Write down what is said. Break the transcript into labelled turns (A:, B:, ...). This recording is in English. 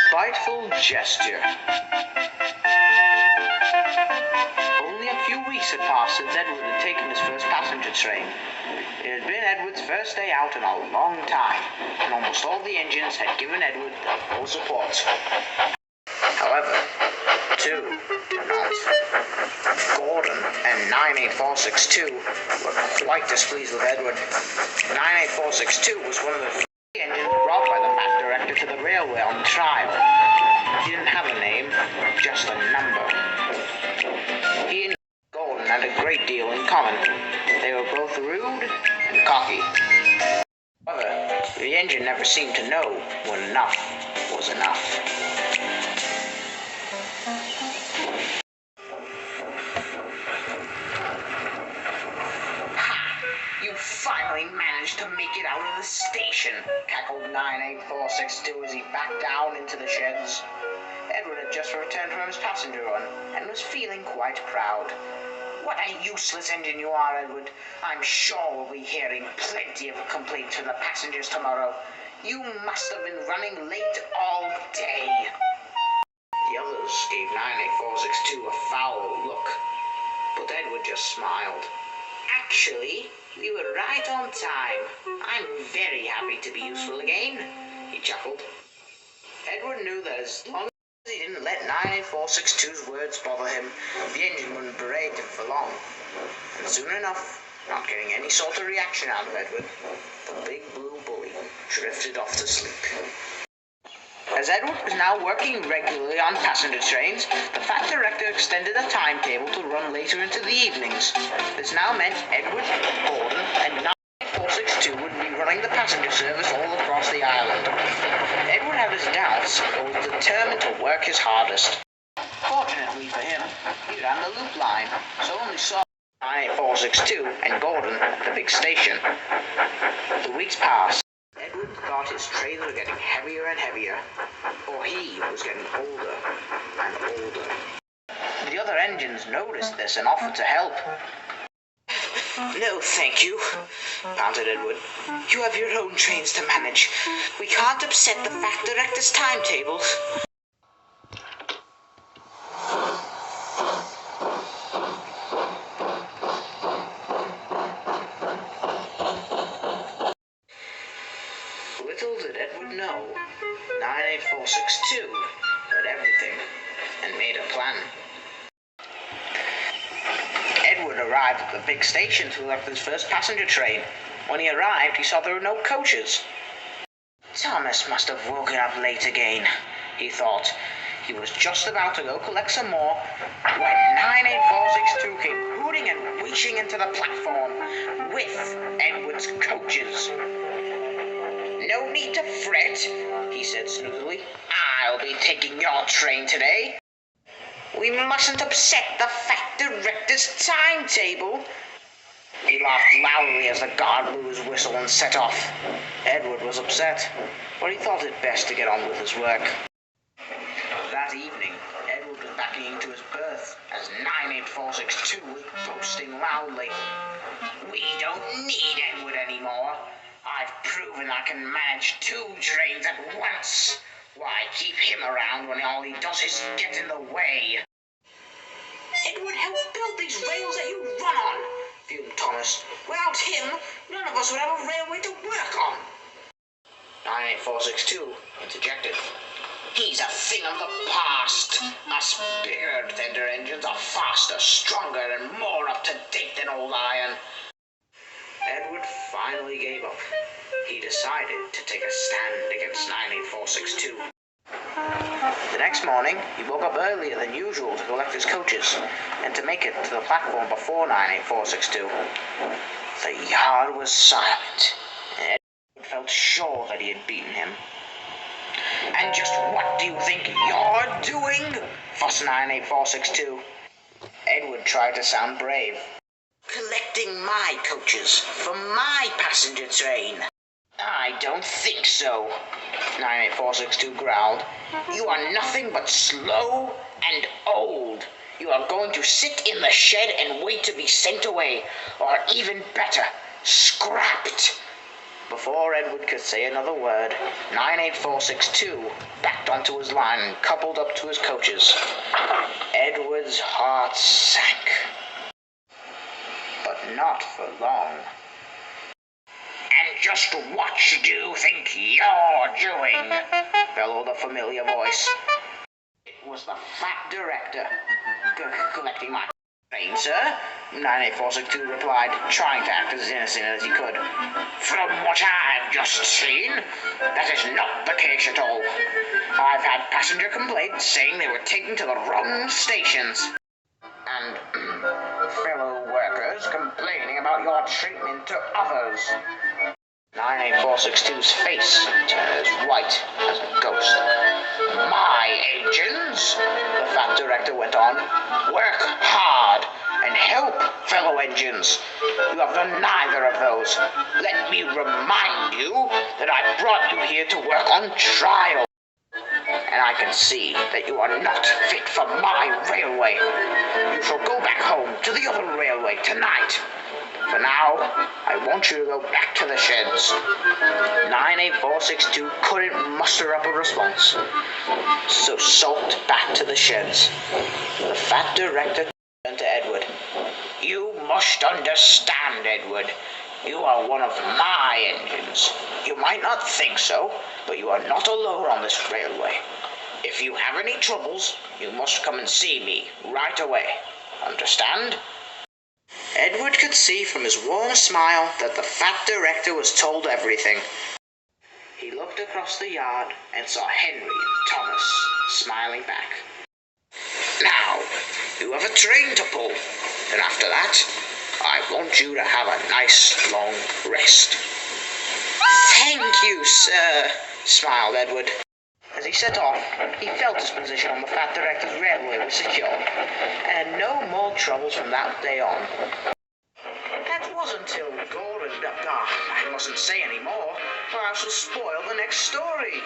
A: spiteful gesture. Only a few weeks had passed since Edward had taken his first passenger train. It had been Edward's first day out in a long time, and almost all the engines had given Edward their full support. However, two were not. Gordon and 98462 were quite displeased with Edward. 98462 was one of the few engines brought by the Fat Director to the railway on trial. He didn't have a name, just a number. He and Gordon had a great deal in common. They were both rude and cocky. However, the engine never seemed to know when enough was enough. You finally managed to make it out of the station, cackled 98462 as he backed down into the sheds. Edward had just returned from his passenger run and was feeling quite proud. What a useless engine you are, Edward. I'm sure we'll be hearing plenty of complaints from the passengers tomorrow. You must have been running late all day. The others gave 98462 a foul look, but Edward just smiled. Actually, we were right on time. I'm very happy to be useful again, he chuckled. Edward knew that as long as he didn't let 98462's words bother him, the engine wouldn't berate him for long. And soon enough, not getting any sort of reaction out of Edward, the big blue bully drifted off to sleep. As Edward was now working regularly on passenger trains, the Fat Director extended a timetable to run later into the evenings. This now meant Edward, Gordon, and 98462 would be running the passenger service all across the island. Edward had his doubts, but was determined to work his hardest. Fortunately for him, he ran the loop line, so only saw 98462 and Gordon at the big station. The weeks passed. Edward thought his trains were getting heavier and heavier, for he was getting older and older. The other engines noticed this and offered to help. No, thank you, panted Edward. You have your own trains to manage. We can't upset the Fat Director's timetables. Little did Edward know, 98462 heard everything and made a plan. Edward arrived at the big station to collect his first passenger train. When he arrived, he saw there were no coaches. Thomas must have woken up late again, he thought. He was just about to go collect some more when 98462 came hooting and reaching into the platform with Edward's coaches. No need to fret, he said smoothly. I'll be taking your train today. We mustn't upset the Fat Director's timetable. He laughed loudly as the guard blew his whistle and set off. Edward was upset, but he thought it best to get on with his work. That evening, Edward was backing into his berth as 98462 was boasting loudly. We don't need Edward anymore. I've proven I can manage 2 trains at once. Why keep him around when all he does is get in the way? Edward helped build these rails that you run on, fumed Thomas. Without him, none of us would have a railway to work on. 98462 interjected. He's a thing of the past. Us bigger tender engines are faster, stronger, and more up to date than old iron. Edward finally gave up. He decided to take a stand against 98462. The next morning, he woke up earlier than usual to collect his coaches and to make it to the platform before 98462. The yard was silent, and Edward felt sure that he had beaten him. And just what do you think you're doing? Fussed 98462. Edward tried to sound brave. Collecting my coaches for my passenger train. I don't think so, 98462 growled. You are nothing but slow and old. You are going to sit in the shed and wait to be sent away, or even better, scrapped. Before Edward could say another word, 98462 backed onto his line and coupled up to his coaches. Edward's heart sank. But not for long. "And just what do you think you're doing?" bellowed a familiar voice. It was the fat director, collecting my train, sir, 98462 replied, trying to act as innocent as he could. "From what I've just seen, that is not the case at all. I've had passenger complaints saying they were taken to the wrong stations. And fellow workers complaining about your treatment to others." 98462's face turned as white as a ghost. "My engines," the fat director went on, "work hard and help fellow engines. You have done neither of those. Let me remind you that I brought you here to work on trial. And I can see that you are not fit for my railway. You shall go back home to the other railway tonight. For now, I want you to go back to the sheds." 98462 couldn't muster up a response, so sulked back to the sheds. The fat director turned to Edward. "You must understand, Edward. You are one of my engines. You might not think so, but you are not alone on this railway. If you have any troubles, you must come and see me right away. Understand?" Edward could see from his warm smile that the fat director was told everything. He looked across the yard and saw Henry and Thomas smiling back. "Now, you have a train to pull, and after that, I want you to have a nice long rest." "Thank you, sir," smiled Edward. As he set off, he felt his position on the fat director's railway was secure, and had no more troubles from that day on. That wasn't till I mustn't say any more, or I shall spoil the next story.